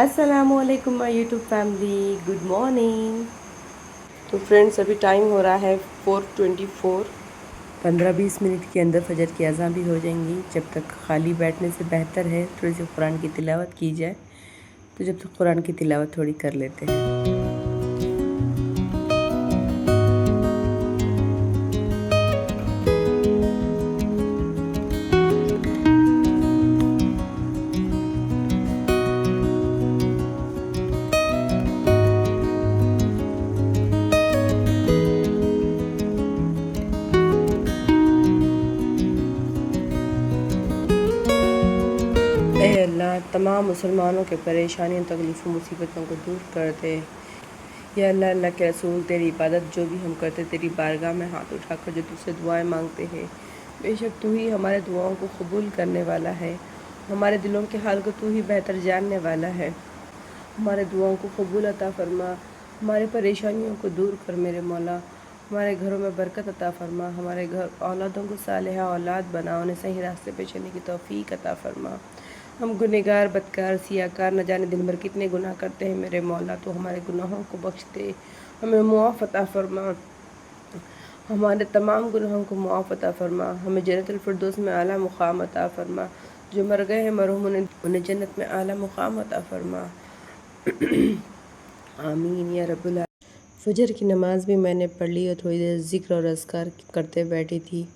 अस्सलामुअलैकुम my YouTube family, good morning. तो friends अभी टाइम हो रहा है 4:24। 15-20 मिनट के अंदर फजर की अज़ान भी हो जाएंगी। जब तक खाली बैठने से बेहतर है थोड़ी सी कुरान की तिलावत की जाए। तो जब तक कुरान की तिलावत थोड़ी कर लेते हैं। ए अल्लाह, तमाम मुसलमानों के परेशानियों, तकलीफ़ों, मुसीबतों को दूर कर दे। या अल्लाह, अल्लाह के रसूल, तेरी इबादत जो भी हम करते तेरी बारगाह में हाथ उठाकर जो तुझसे दुआएं मांगते हैं, बेशक तू ही हमारे दुआओं को कबूल करने वाला है। हमारे दिलों के हाल को तू ही बेहतर जानने वाला है। हमारे दुआओं को कबूल अता फरमा, हमारे परेशानियों को दूर कर मेरे मौला। हमारे घरों में बरकत अता फरमा, हमारे घर औलादों को सालेहा औलाद बना, उन्हें सही रास्ते पे चलने की तौफीक अता फरमा। हम गुनहगार, बदकार, सियाकार, न जाने दिन भर कितने गुनाह करते हैं मेरे मौला। तो हमारे गुनाहों को बख्श दे, हमें मुआफ़ अता फरमा, हमारे तमाम गुनाहों को मुआफ़ अता फरमा। हमें जन्नतुल फिरदौस में आला मुक़ाम अता फरमा। जो मर गए हैं मरहूम, उन्हें जन्नत में आला मुक़ाम अता फरमा। आमीन या रब्बुल आलमीन। फजर की नमाज़ भी मैंने पढ़ ली और थोड़ी देर ज़िक्र और अज़कार करते बैठी थी।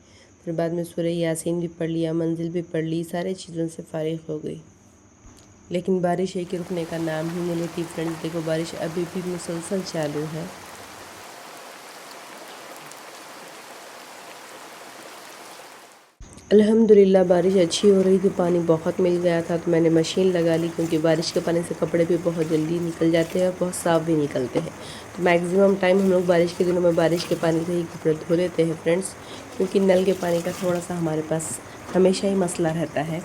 फिर बाद में सूरह यासीन भी पढ़ लिया, मंजिल भी पढ़ ली, सारी चीज़ों से फ़ारिग हो गई। लेकिन बारिश है कि रुकने का नाम ही नहीं लेती। फ्रेंड्स देखो, बारिश अभी भी मुसलसल चालू है। अल्हम्दुलिल्लाह बारिश अच्छी हो रही थी, पानी बहुत मिल गया था तो मैंने मशीन लगा ली, क्योंकि बारिश के पानी से कपड़े भी बहुत जल्दी निकल जाते हैं और बहुत साफ़ भी निकलते हैं। तो मैक्सिमम टाइम हम लोग बारिश के दिनों में बारिश के पानी से ही कपड़े धो लेते हैं फ्रेंड्स, क्योंकि नल के पानी का थोड़ा सा हमारे पास हमेशा ही मसला रहता है।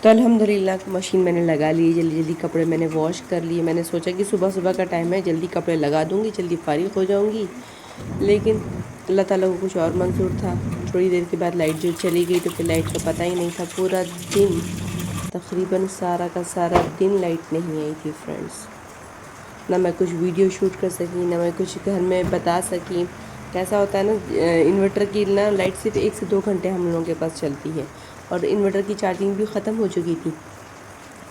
तो अल्हम्दुलिल्लाह मशीन मैंने लगा ली, जल्दी जल्दी कपड़े मैंने वॉश कर लिए। मैंने सोचा कि सुबह सुबह का टाइम है, जल्दी कपड़े लगा दूँगी, जल्दी फ़ारिग हो जाऊँगी। लेकिन अल्लाह ताला को कुछ और मंजूर था। थोड़ी देर के बाद लाइट जो चली गई, तो फिर लाइट का पता ही नहीं था। पूरा दिन, तकरीबन सारा का सारा दिन लाइट नहीं आई थी फ्रेंड्स। ना मैं कुछ वीडियो शूट कर सकी, ना मैं कुछ घर में बता सकी। कैसा होता है ना, इन्वर्टर की ना लाइट सिर्फ 1 से 2 घंटे हम लोगों के पास चलती है, और इन्वर्टर की चार्जिंग भी ख़त्म हो चुकी थी।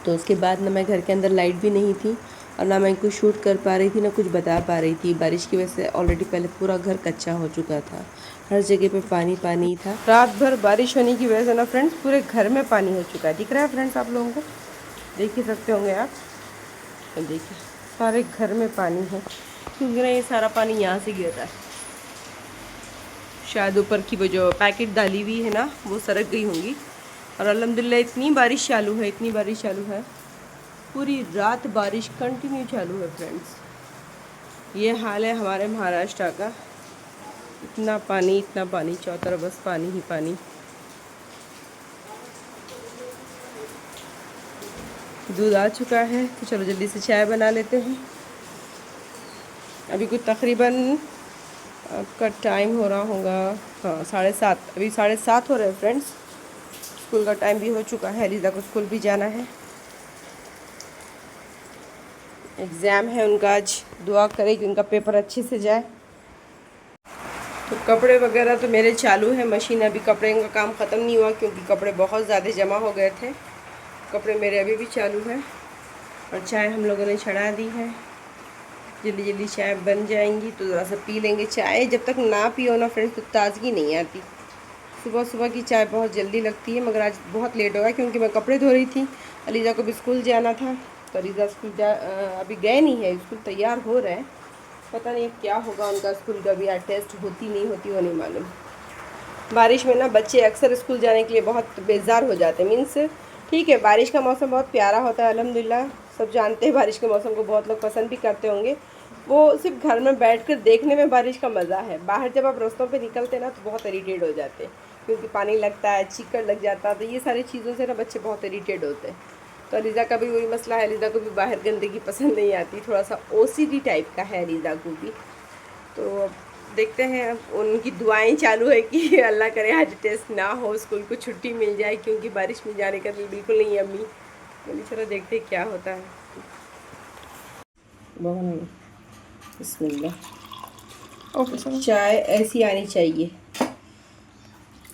तो उसके बाद ना मैं घर के अंदर लाइट भी नहीं थी, और ना मैं कुछ शूट कर पा रही थी, ना कुछ बता पा रही थी। बारिश की वजह से ऑलरेडी पहले पूरा घर कच्चा हो चुका था, हर जगह पे पानी पानी था। रात भर बारिश होने की वजह से ना फ्रेंड्स पूरे घर में पानी हो चुका है। दिख रहा है फ्रेंड्स आप लोगों को, देख ही सकते होंगे आप। तो देखिए सारे घर में पानी है, क्योंकि ना ये सारा पानी यहाँ से गिर रहा है। शायद ऊपर की वो जो पैकेट डाली हुई है ना, वो सरक गई होंगी। और अल्हम्दुलिल्लाह इतनी बारिश चालू है, इतनी बारिश चालू है, पूरी रात बारिश कंटिन्यू चालू है फ्रेंड्स। ये हाल है हमारे महाराष्ट्र का। इतना पानी चारों तरफ, बस पानी ही पानी। दूध आ चुका है, तो चलो जल्दी से चाय बना लेते हैं। अभी कुछ तकरीबन आपका टाइम हो रहा होगा, हाँ 7:30। अभी 7:30 हो रहे हैं फ्रेंड्स। स्कूल का टाइम भी हो चुका है, लीजा को स्कूल भी जाना है। एग्ज़ाम है उनका आज, दुआ करें कि उनका पेपर अच्छे से जाए। तो कपड़े वगैरह तो मेरे चालू है मशीन, अभी कपड़े का काम ख़त्म नहीं हुआ, क्योंकि कपड़े बहुत ज़्यादा जमा हो गए थे। कपड़े मेरे अभी भी चालू हैं। और चाय हम लोगों ने चढ़ा दी है, जल्दी जल्दी चाय बन जाएंगी तो ज़रा सा पी लेंगे। चाय जब तक ना पियो ना फ्रेंड्स तो ताज़गी नहीं आती। सुबह सुबह की चाय बहुत जल्दी लगती है, मगर आज बहुत लेट होगा, क्योंकि मैं कपड़े धो रही थी। अलीज़ा को भी स्कूल जाना था, तो अलीज़ा स्कूल अभी गए नहीं है, स्कूल तैयार हो रहे हैं। पता नहीं क्या होगा उनका स्कूल का भी, आज टेस्ट होती नहीं होती वो नहीं मालूम। बारिश में ना बच्चे अक्सर स्कूल जाने के लिए बहुत बेजार हो जाते हैं। मीन्स ठीक है, बारिश का मौसम बहुत प्यारा होता है अल्हम्दुलिल्लाह, सब जानते हैं बारिश के मौसम को, बहुत लोग पसंद भी करते होंगे। वो सिर्फ घर में बैठकर देखने में बारिश का मज़ा है। बाहर जब आप रास्तों पे निकलते हैं ना तो बहुत इरीटेट हो जाते हैं, क्योंकि पानी लगता है, चिक्कड़ लग जाता है, तो ये सारी चीज़ों से ना बच्चे बहुत इरीटेट होते हैं। तो अलीज़ा का भी वही मसला है, अलीज़ा को भी बाहर गंदगी पसंद नहीं आती, थोड़ा सा ओसीडी टाइप का है अलीज़ा को भी। तो देखते हैं, उनकी दुआएं चालू है कि अल्लाह करे आज टेस्ट ना हो, स्कूल को छुट्टी मिल जाए, क्योंकि बारिश में जाने का दिल बिल्कुल नहीं है अम्मी। बोली चलो देखते क्या होता है। बहुत नहीं, बिस्मिल्लाह। ओके चलो। चाय ऐसी आनी चाहिए,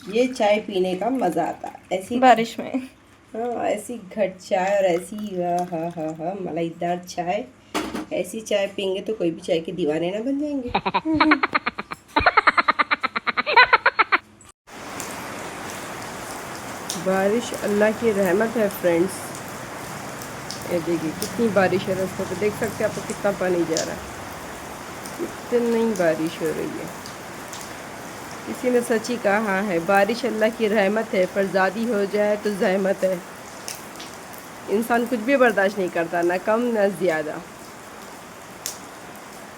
ये चाय पीने का मज़ा आता है ऐसी बारिश में। हाँ, ऐसी घट चाय और ऐसी हाँ हाँ हाँ मलाईदार चाय। ऐसी चाय पियेंगे तो कोई भी चाय के दीवाने ना बन जाएंगे। बारिश अल्लाह की रहमत है फ्रेंड्स। ये देखिए कितनी बारिश है, रास्तों पे देख सकते हैं आपको कितना पानी जा रहा है, इतनी बारिश हो रही है। किसी ने सच ही कहा है, बारिश अल्लाह की रहमत है पर ज़्यादा हो जाए तो जहमत है। इंसान कुछ भी बर्दाश्त नहीं करता, ना कम ना ज़्यादा।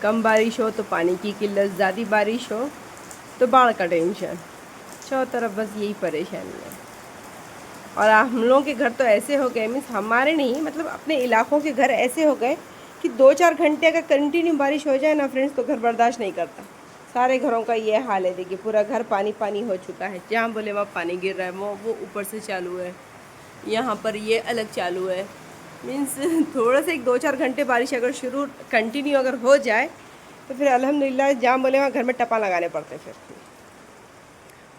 कम बारिश हो तो पानी की किल्लत, ज़्यादा बारिश हो तो बाढ़ का टेंशन, चारों तरफ बस यही परेशानी है। और हम लोगों के घर तो ऐसे हो गए, मीन्स हमारे नहीं मतलब अपने इलाकों के घर ऐसे हो गए कि 2-4 घंटे अगर कंटिन्यू बारिश हो जाए ना फ्रेंड्स तो घर बर्दाश्त नहीं करता। सारे घरों का ये हाल है। देखिए पूरा घर पानी पानी हो चुका है, जहाँ बोले वहाँ पानी गिर रहा है। वो ऊपर से चालू है, यहाँ पर ये अलग चालू है। मीन्स थोड़ा से 1-2-4 घंटे बारिश अगर शुरू कंटिन्यू अगर हो जाए तो फिर अल्हम्दुलिल्लाह जहाँ बोले वहाँ घर में टपा लगाने पड़ते फिर।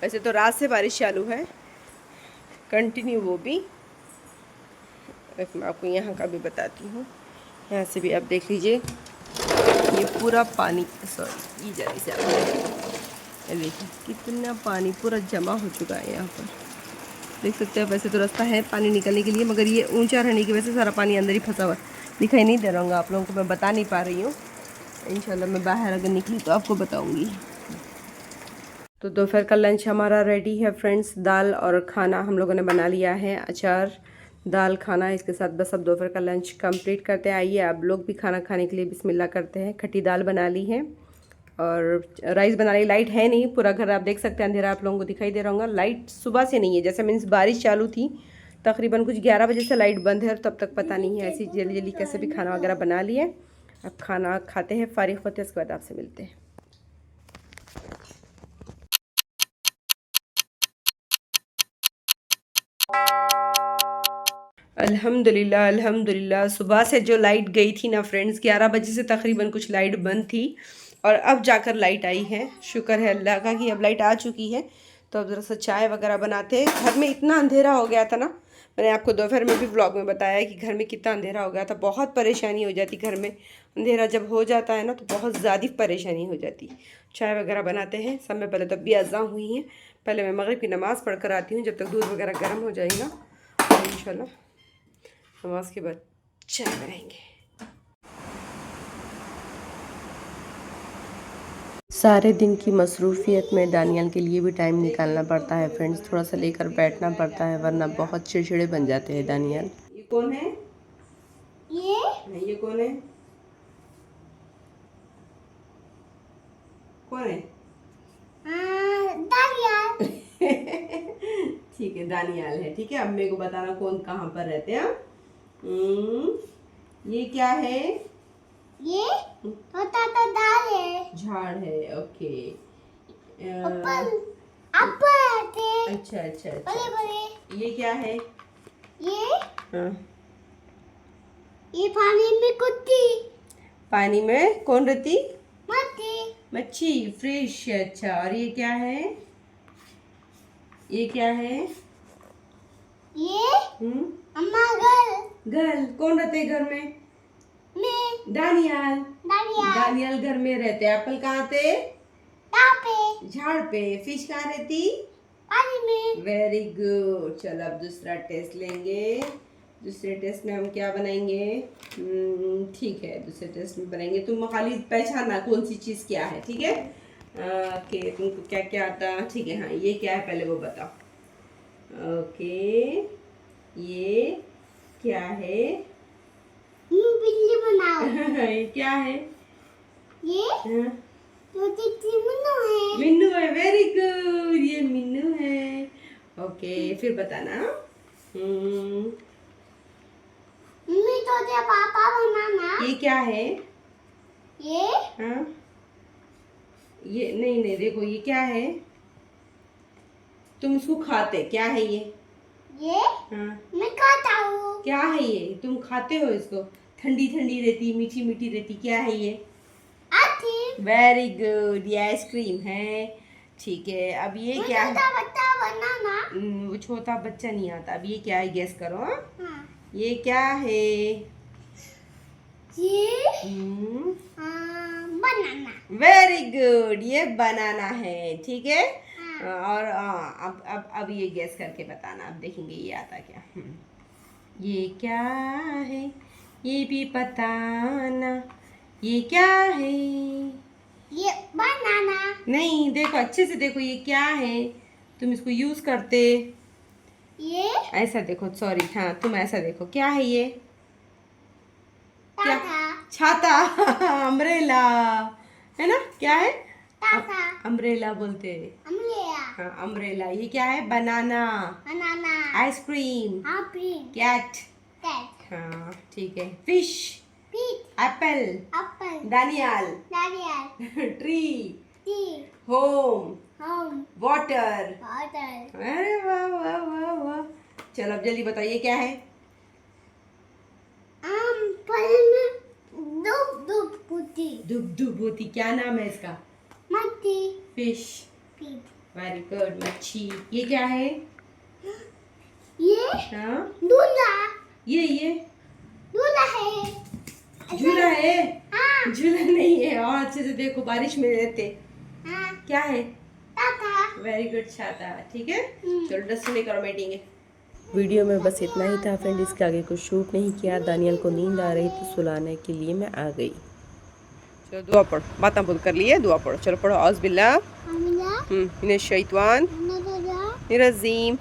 वैसे तो रात से बारिश चालू है कंटिन्यू, वो भी मैं आपको यहाँ का भी बताती हूँ। यहाँ से भी आप देख लीजिए, ये पूरा पानी, सॉरी ये जल्दी से आप देखिए कितना पानी पूरा जमा हो चुका है यहाँ पर, देख सकते हैं। वैसे तो रास्ता है पानी निकलने के लिए, मगर ये ऊंचा रहने की वजह से सारा पानी अंदर ही फंसा हुआ दिखाई नहीं दे रहा होगा आप लोगों को, मैं बता नहीं पा रही हूँ। इंशाल्लाह मैं बाहर अगर निकली तो आपको बताऊँगी। तो दोपहर का लंच हमारा रेडी है फ्रेंड्स। दाल और खाना हम लोगों ने बना लिया है, अचार दाल खाना, इसके साथ बस अब दोपहर का लंच कंप्लीट करते हैं। आइए आप लोग भी खाना खाने के लिए बिस्मिल्लाह करते हैं। खट्टी दाल बना ली है और राइस बना ली। लाइट है नहीं, पूरा घर आप देख सकते हैं अंधेरा आप लोगों को दिखाई दे रहा होगा। लाइट सुबह से नहीं है, जैसे मीन्स बारिश चालू थी तकरीबन कुछ 11 बजे से लाइट बंद है और तब तक पता नहीं है। ऐसी जल्दी जल्दी कैसे भी खाना वगैरह बना लिए। अब खाना खाते हैं, फारिग होते हैं, उसके बाद आपसे मिलते हैं। अल्हम्दुलिल्लाह अल्हम्दुलिल्लाह, सुबह से जो लाइट गई थी ना फ्रेंड्स, 11 बजे से तकरीबन कुछ लाइट बंद थी और अब जाकर लाइट आई है। शुक्र है अल्लाह का कि अब लाइट आ चुकी है। तो अब ज़रा सा चाय वगैरह बनाते हैं। घर में इतना अंधेरा हो गया था ना, मैंने आपको दोपहर में भी व्लॉग में बताया कि घर में कितना अंधेरा हो गया था। बहुत परेशानी हो जाती घर में, अंधेरा जब हो जाता है ना तो बहुत ज़्यादा परेशानी हो जाती। चाय वगैरह बनाते हैं। सब में पहले तब भी अज़ां हुई हैं, पहले मैं मगरिब की नमाज़ पढ़ कर आती हूँ जब तक दूध वगैरह गर्म हो जाएगा। और इंशाल्लाह नमाज के बाद चाय बनाएंगे। सारे दिन की मसरूफियत में दानियल के लिए भी टाइम निकालना पड़ता है फ्रेंड्स, थोड़ा सा लेकर बैठना पड़ता है वरना बहुत चिड़चिड़े बन जाते हैं दानियल। ये कौन है? ये कौन है? कौन है? दानियल। ठीक है दानियल है, ठीक है। अब मेरे को बताना कौन कहाँ पर रहते हैं। ये क्या है? ये छोटा सा दाल है, झाड़ है। ओके अच्छा अच्छा अच्छा। ये क्या है? हाँ। ये पानी में कुत्ती, पानी में कौन रहती? मच्छी, फिश। अच्छा, और ये क्या है? ये क्या है? ये अम्मा घर कौन रहते हैं घर में? मैं। दानियल दानियल घर में रहते। एप्पल कहाँ थे? झाड़ पे। फिश कहाँ रहती? पानी में। Very good. चलो अब दूसरा टेस्ट लेंगे। दूसरे टेस्ट में हम क्या बनाएंगे? ठीक है, दूसरे टेस्ट में बनाएंगे। तुम खाली पहचानना कौन सी चीज़ क्या है, ठीक है? ओके, तुमको क्या क्या आता? ठीक है, हाँ ये क्या है पहले वो बताओ। ओके, ये क्या है? बिल्ली बनाओ। ये क्या है? ये मिन्नू है। मिन्नू है, वेरी गुड, ये मिन्नू है। ओके, फिर बताना। तो पापा बनाना। ये क्या है? ये हाँ, ये नहीं नहीं, देखो ये क्या है? तुम इसको खाते, क्या है ये? हाँ मैं खाता हूँ। क्या है ये? तुम खाते हो इसको? ठंडी ठंडी रहती, मीठी मीठी रहती, क्या है ये? आइसक्रीम। वेरी गुड, ये आइसक्रीम है। ठीक है, अब ये क्या है? छोटा बच्चा बनाना। वो छोटा बच्चा नहीं आता। अब ये क्या है, गेस करो। हाँ? हाँ। ये क्या है? ये हम्म, बनाना। वेरी गुड, ये बनाना है। ठीक है। हाँ। और अब ये गेस करके बताना। अब देखेंगे ये आता क्या। ये क्या है, ये भी बताना। ये क्या है? ये बनाना। नहीं, देखो अच्छे से देखो, ये क्या है? तुम इसको यूज करते ये ऐसा देखो। सॉरी, हाँ, तुम ऐसा देखो, क्या है ये? क्या? छाता। छाता। अम्ब्रेला है ना? क्या है? छाता। अम्ब्रेला बोलते हैं। अम्ब्रेला। हाँ, अम्ब्रेला। ये क्या है? Banana, banana. Ice cream, ice cream. Cat. Cat. हाँ, ठीक है। Fish, peach. Apple, apple. Daniyal, नारियल। Tree, tea. Home, home. Water. Water. अरे वाह वाह वाह वाह। चलो अब जल्दी बताइए क्या है? फल में धूप धूप होती। दुबदुबोती। क्या नाम है इसका? मट्टी। फिश। पीच। वेरी गुड, मच्छी। ये क्या है? ये हाँ, दूल्हा। ये दूल्हा है। झूला है? हाँ। झूला नहीं है। और अच्छे से देखो, बारिश में रहते। हाँ। क्या है? छाता। वेरी गुड, छाता। ठीक है। हम्म। चलो डस्टबिन लेकर बैठेंगे। वीडियो में बस इतना ही था फ्रेंड, इसके आगे कुछ शूट नहीं किया। दानियल को नींद आ रही तो सुलाने के लिए मैं आ गई। चलो दुआ पढ़ो, बातें बोल कर लिए, दुआ पढ़ो। चलो पढ़ो। औज़ बिल्लाह मिनश शैतान निरजीम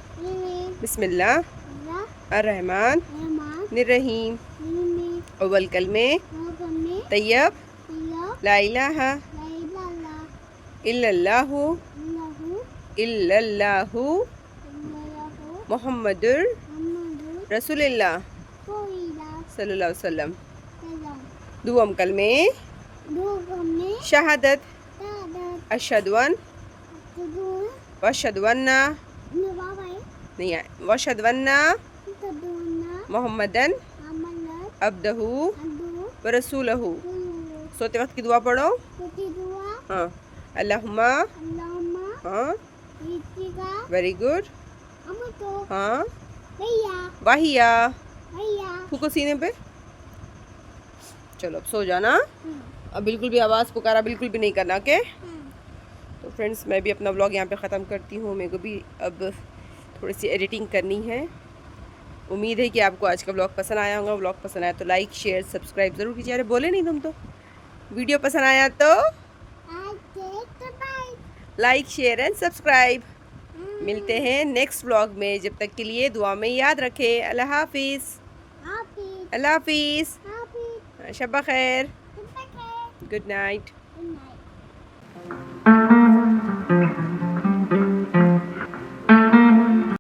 बिस्मिल्लाह अर्रहमान निर्रहीम। अव्वल कलमे तैयब ला इलाहा इल्लल्लाहु इल्लल्लाहु मुहम्मदुर रसूलुल्लाह सल्लल्लाहु अलैहि वसल्लम। दुआम कलमे शहादत अशहदु अन वअशहदु अन्ना नहीं है वअशहदु अन्ना मुहम्मदन अब्दहु व रसूलहु। सोते वक्त की दुआ पढ़ो। हाँ, अल्लाहुम्मा। हाँ, वेरी गुड। हाँ, वाहिया। फूको सीने पे। चलो अब सो जाना। अब बिल्कुल भी आवाज़ पुकारा बिल्कुल भी नहीं करना। ओके। तो फ्रेंड्स, मैं भी अपना व्लॉग यहाँ पे ख़त्म करती हूँ। मेरे को भी अब थोड़ी सी एडिटिंग करनी है। उम्मीद है कि आपको आज का व्लॉग पसंद आया होगा। व्लॉग पसंद आया तो लाइक शेयर सब्सक्राइब ज़रूर कीजिए। अरे बोले नहीं तुम तो। वीडियो पसंद आया तो लाइक शेयर एंड सब्सक्राइब। मिलते हैं नेक्स्ट व्लॉग में। जब तक के लिए दुआ में याद रखें। अल्लाह हाफिज़। अल्लाह हाफिज़। शब्बा खैर। Good night.